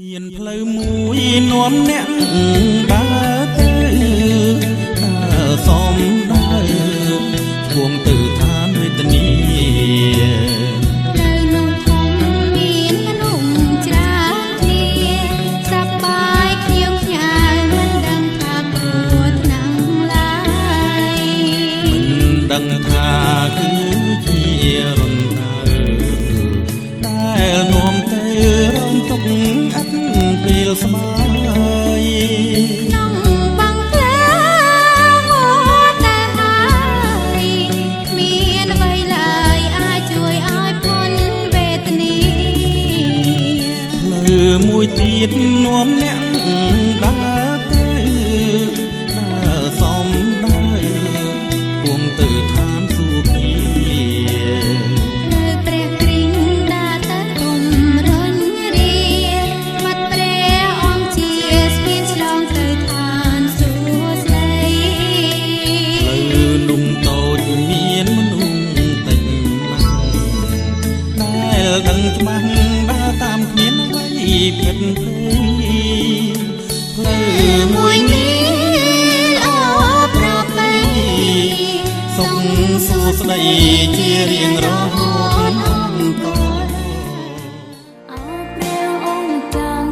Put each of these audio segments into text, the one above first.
មានផ្លូវមួយនាំអ្នកដើរទៅដើរសំដើរគួងទៅឋានវេទនីផ្លូវនោះធំមានមនុស្សច្រើនគ្នាសប្បាយខ្ញុំខ្ញាល់មិនដឹងថាព្រោះថ្នាំងឡើយមិនដឹងថាគឺជារំដើដែលនាំទៅរំទុកឥតពេលស្បាយក្នុងបងផ្លូវតែហើយគ្មានអ្វីឡើយអាចជួយឲ្យพ้នវេទនាផ្លូវមួយទៀតនាំអ្នកដើរទៅដើរសំដើរគួងទៅឋានសុខីព្រះគ្រីស្ទដើរទៅគុំរុញរាបាត់ព្រះអង្គជាស្ពានឆ្លងទៅឋានសួស្ដីផ្លូវនោះតូចមានមនុស្សតិចណាស់ដែលដឹងច្បាស់ដើរតាមគ្មានអ្វីผิดភ័យផ្លូវមួយនេះអរប្រពៃសុខសួស្ដីជារៀងរហូតអន្តរអោព្រះអង្គចាំ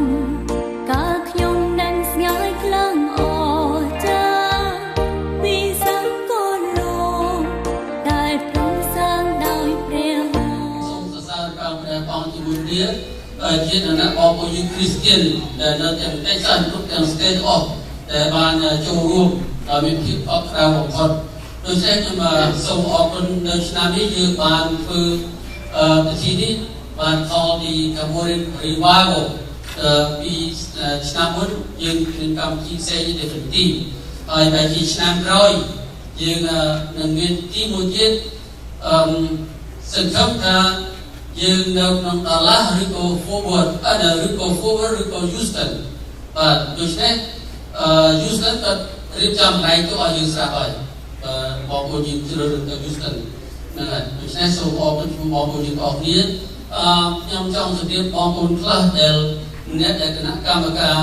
កាលខ្ញុំនឹងស្ងើយខ្លាំងអចាពីសង្គមលោកដែលទ្រង់សាងដោយព្រះសូមសរសើរព្រះអង្គជាមួយគ្នាជាឋានៈបងប្អូនយើងគ្រីស្ទានដែលនៅទាំងប្រទេសសាសគ្រប់ទាំងស្ទែទាំងអស់ដែលបានចូលរួមដោយមានភាពអបអរបំផុតដូច្នេះខ្ញុំសូមអរគុណនៅឆ្នាំនេះយើងបានធ្វើពិធីនេះបានខលពី Cambodian Revival ពីឆ្នាំមុនយើងមានកម្មវិធីផ្សេងនេះទៅទីហើយបែរជាឆ្នាំក្រោយយើងនឹងមានទីមួយទៀតសង្ឃឹមថាយើងនៅក្នុងដាឡាស់ឬក៏ forward ឬក៏ forward ឬក៏ Houston បាទដូច្នេះHouston ក៏រៀបចំកន្លែងទៅឲ្យយើងស្រាប់ហើយបងប្អូនយើងជ្រើសរើសទៅ Houston ហ្នឹងហើយដូច្នេះសូមអរគុណបងប្អូនយើងអរគ្នាខ្ញុំចង់ជម្រាបបងប្អូនខ្លះដែលអ្នកដែលគណៈកម្មការ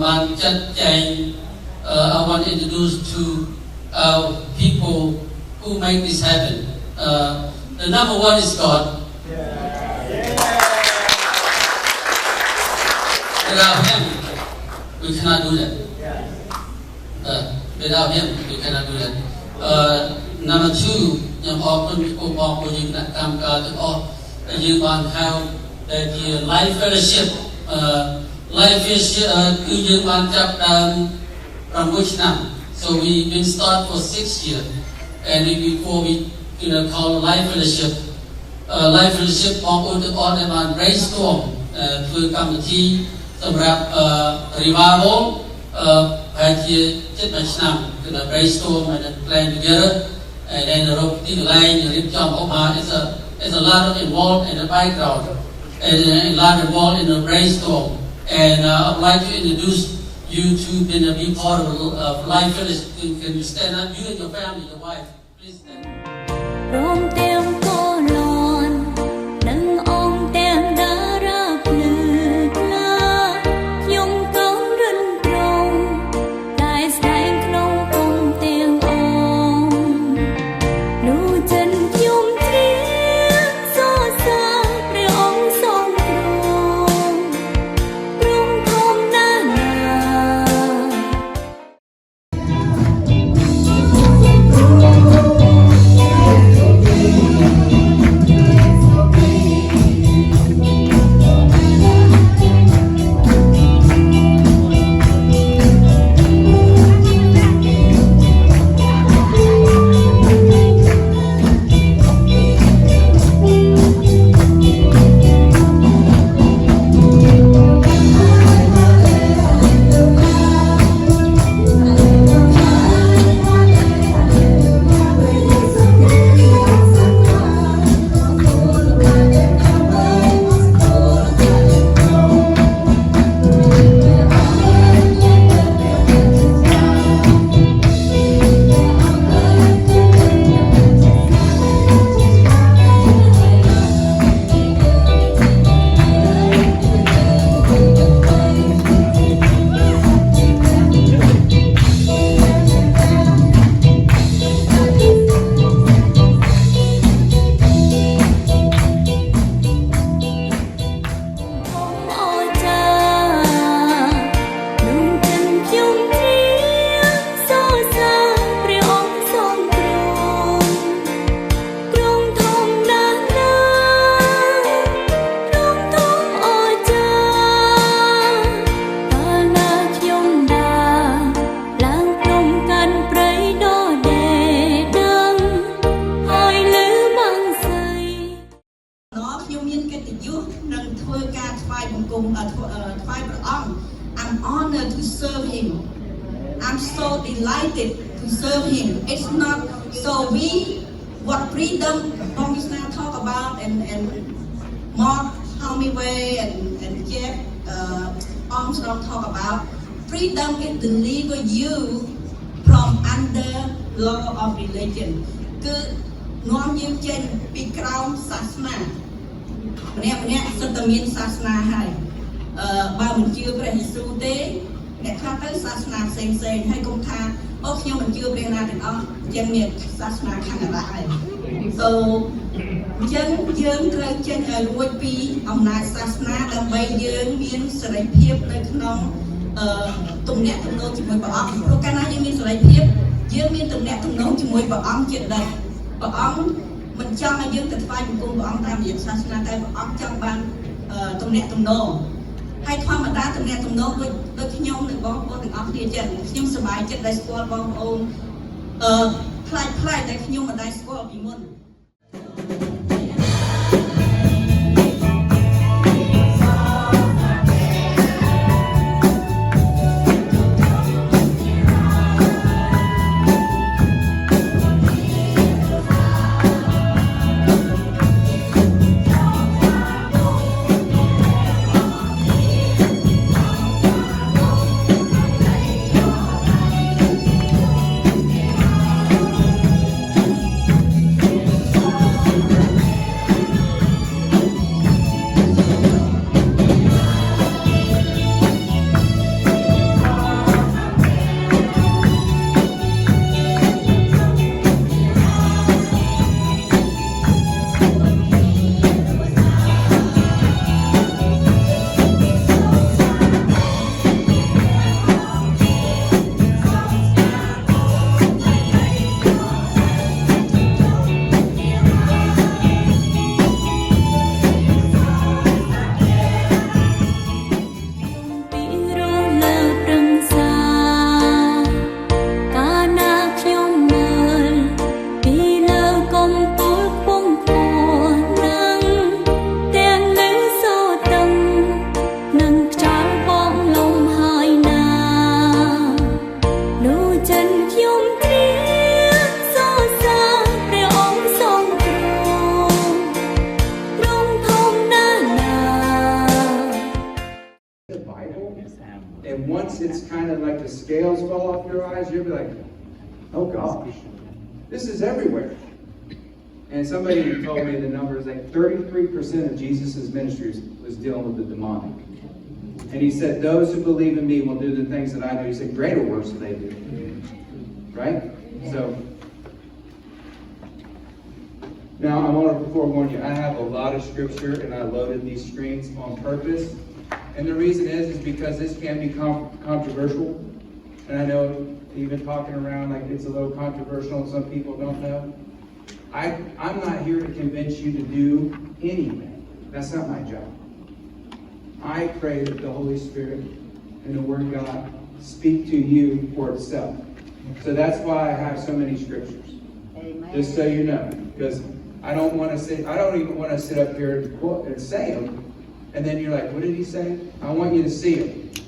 បានចាត់ចែងI want to introduce to people who make this happen the number one is God without him we cannot do that without him we cannot do that number two ខ្ញុំអរគុណពួកបងប្អូនយើងគណៈកម្មការទាំងអស់ដែលយើងបានហៅដែលជា life fellowship life fellowship គឺយើងបានចាប់ដើម6ឆ្នាំ so we been start for 6 years and before we call life fellowship life fellowship បងប្អូនទាំងអស់ដែលបាន brainstorm ធ្វើកម្មវិធីសម្រាប់revival ហើយជា7ឆ្នាំគឺ brainstorm and plan together and then រកទីកន្លែងរៀបចំអបអរ it's a lot of involved in the background and a lot involved in the brainstorm and I'd like to introduce you to be part of life fellowship. Can you stand up, you and your family, your wife, please stand up. ព្រមទាំងកូនលន់និងអង្គទាំងតារាភ្លឺថ្លាខ្ញុំកូនរិនត្រង់ដែលស្ដែងក្នុងគុំទាំងអង្គនោះចិនខ្ញុំត្រៀមសរសើរព្រះអង្គทรงគ្រងទ្រង់ធំណាស់ណា។ ថ្វាយព្រះអង្គ I'm honored to serve him I'm so delighted to serve him it's not so we what freedom Bong Yusna talk about and Mark Hamiway and Jeff Armstrong talk about freedom is deliver you from under law of religion គឺនាំយើងចេញពីក្រោមសាសនាម្នាក់សិតតែមានសាសនាហើយបើមិនជឿព្រះយេស៊ូវទេអ្នកខ្លះទៅសាសនាផ្សេងហើយកុំថាអូខ្ញុំមិនជឿព្រះណាទាំងអស់យើងមានសាសនាខាងអារ៉ាហើយ so អញ្ចឹងយើងត្រូវចេញឲ្យរួចពីអំណាចសាសនាដើម្បីយើងមានសេរីភាពនៅក្នុងទំនាក់ទំនងជាមួយព្រះអង្គព្រោះកាលណាយើងមានសេរីភាពយើងមានទំនាក់ទំនងជាមួយព្រះអង្គជានិច្ចព្រះអង្គមិនចង់ឲ្យយើងទៅថ្វាយបង្គំព្រះអង្គតាមរយៈសាសនាតែព្រះអង្គចង់បានទំនាក់ទំនងហើយធម្មតាទំនាក់ទំនងដូចខ្ញុំនិងបងប្អូនទាំងអស់គ្នាចឹងខ្ញុំសប្បាយចិត្តដែលស្គាល់បងប្អូនផ្លាច់ដែលខ្ញុំមិនដែលស្គាល់ពីមុន And once it's kind of like the scales fall off your eyes, you'll be like, oh gosh, this is everywhere. And somebody told me the number is like 33% of Jesus' ministry was dealing with the demonic. And he said, those who believe in me will do the things that I do. He said, greater works than they do. Right? So, now I want to forewarn you, I have a lot of scripture and I loaded these screens on purpose. And the reason is because this can be controversial. And I know even talking around like it's a little controversial and some people don't know. I'm not here to convince you to do anything. That's not my job. I pray that the Holy Spirit and the Word of God speak to you for itself. So that's why I have so many scriptures. Amen. Just so you know. Because I don't even want to sit up here and say them. And then you're like, what did he say? I want you to see it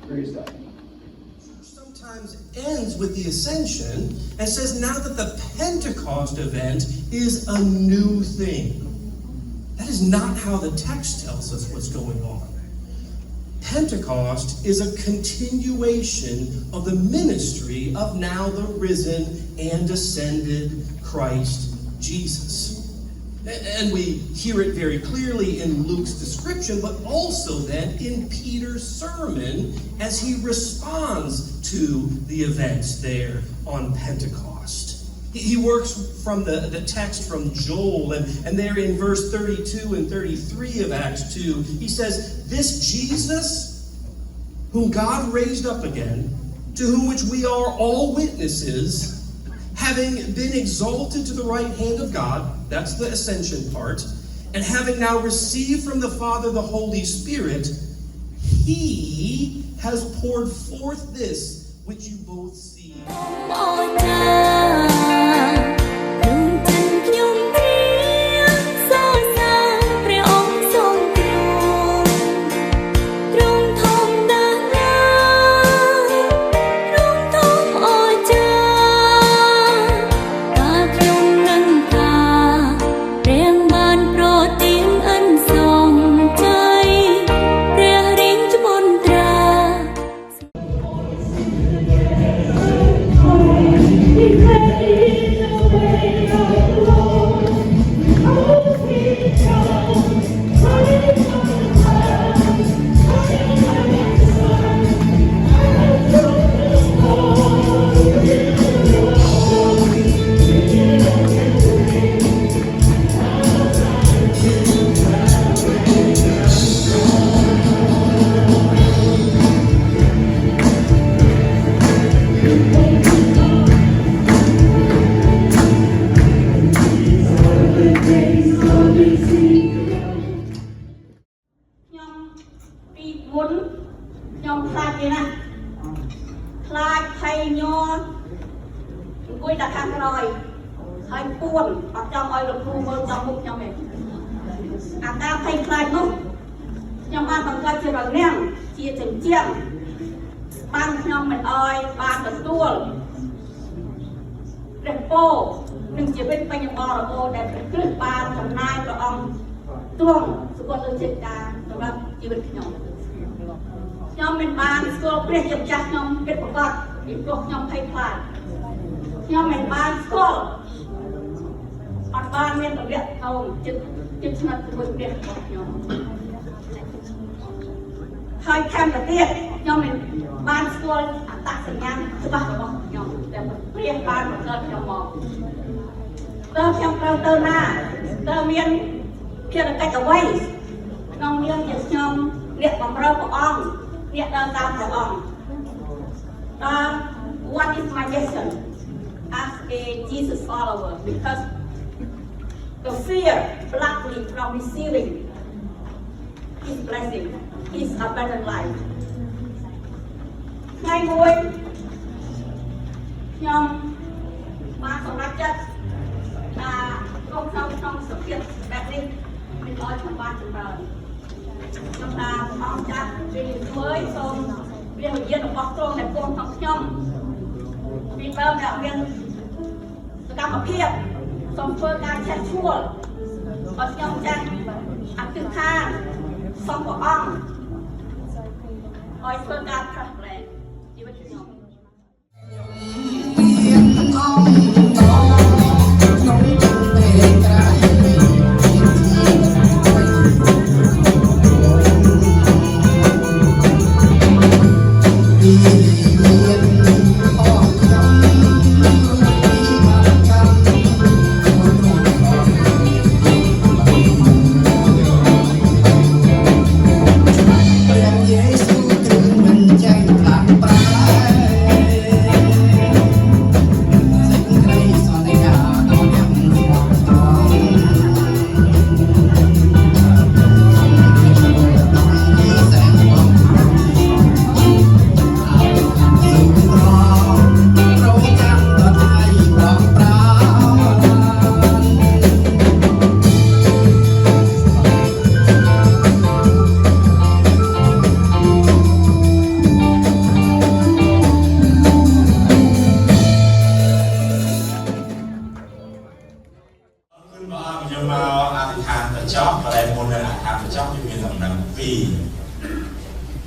for yourself. Sometimes ends with the ascension and says now that the Pentecost event is a new thing. That is not how the text tells us what's going on. Pentecost is a continuation of the ministry of now the risen and ascended Christ Jesus. And we hear it very clearly in Luke's description, but also then in Peter's sermon as he responds to the events there on Pentecost. He works from the text from Joel, and there in verse 32 and 33 of Acts 2, he says, this Jesus, whom God raised up again, to whom which we are all witnesses, having been exalted to the right hand of God, that's the ascension part, and having now received from the Father the Holy Spirit, he has poured forth this which you both see. Hãy ខ្ញុំខ្លាចគេណាខ្លាចភ័យញ័រអង្គុយតែខាងក្រោយហើយពួនអត់ចង់ឲ្យលោកគ្រូមើលដល់មុខខ្ញុំទេអាការភ័យខ្លាចនោះខ្ញុំបានបង្កើតជារនាំងជាចិញ្ចៀនបានខ្ញុំមិនអោយបានទទួលព្រះពរនឹងជីវិតបញ្ញបរមដែលព្រះគ្រិស្តបានចំណាយព្រះអង្គទ្រង់សុគតលើចិត្តការសម្រាប់ជីវិតខ្ញុំមិនបានស្គាល់ព្រះជាម្ចាស់ខ្ញុំពិតប្រាកដពីព្រោះខ្ញុំភ័យខ្លាចខ្ញុំមិនបានស្គាល់អត់បានមានរយៈថោងចិត្តស្និទ្ធជាមួយព្រះរបស់ខ្ញុំហើយខំទៅទៀតខ្ញុំមិនបានស្គាល់អត្តសញ្ញាណច្បាស់របស់ខ្ញុំដែលព្រះបានបង្កើតខ្ញុំមកតើខ្ញុំត្រូវទៅណាតើមានភារកិច្ចអ្វីក្នុងនាមជាខ្ញុំអ្នកបម្រើព្រះអង្គអ្នកដើរតាមព្រះអង្គwhat is my mission as a Jesus follower because the fear blocked me from receiving His blessing His abundant life ថ្ងៃមួយខ្ញុំបានសម្រេចចិត្តថាក្នុងសភាពបែបនេះមិនឲ្យខ្ញុំបានចម្រើនខ្ញុំថាព្រះអង្គចាស់ពេលធ្វើសូមព្រះវិញ្ញាណរបស់ទ្រង់ដែលគង់ក្នុងខ្ញុំពីដើមដែលមានសកម្មភាពសូមធ្វើការឆេះឈួលឲ្យខ្ញុំចាស់អធិដ្ឋានសូមព្រះអង្គឲ្យធ្វើការផ្លាស់ប្ដូរជីវិតខ្ញុំ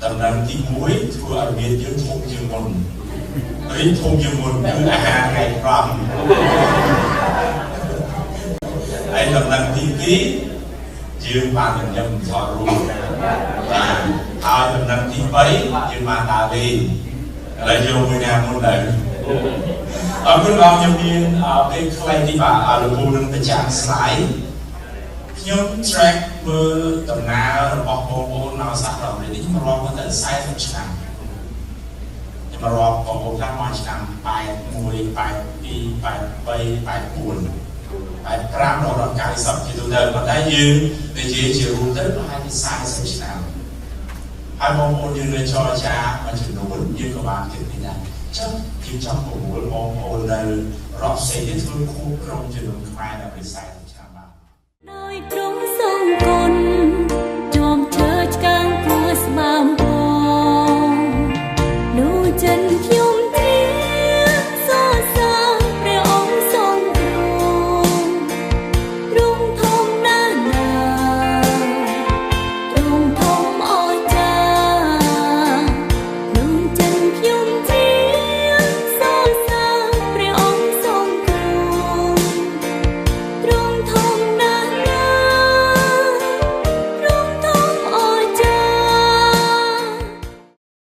ដំណឹងទី1ធ្វើឲ្យមានយើងធំជាងមុនរីធំជាងមុនគឺអាហារថ្ងៃត្រង់ហើយដំណឹងទី2យើងបានញញឹមថតរូបបាទហើយដំណឹងទី3យើងបានដើរលេងឥឡូវយកមួយណាមុនទៅអរគុណបងខ្ញុំមានពេលខ្លីនេះបាទលោកគ្រូនឹងបញ្ចាំងស្លាយខ្ញុំ track មើលដំណើររបស់បងប្អូននៅសហរដ្ឋអាមេរិកនេះខ្ញុំរាប់មកទៅ40ឆ្នាំខ្ញុំរាប់បងប្អូនខ្លះមកឆ្នាំ81 82 83 84 85ដល់90ជាទូទៅប៉ុន្តែយើងនិយាយជារួមទៅប្រហែលជា40ឆ្នាំហើយបងប្អូនយើងនៅចរចាមួយចំនួនយើងក៏បានគិតពីដែរចឹងយើងចង់ប្រមូលបងប្អូននៅរដ្ឋផ្សេងទៀតធ្វើគូក្រុមជំនុំខ្មែរនៅវិស័យ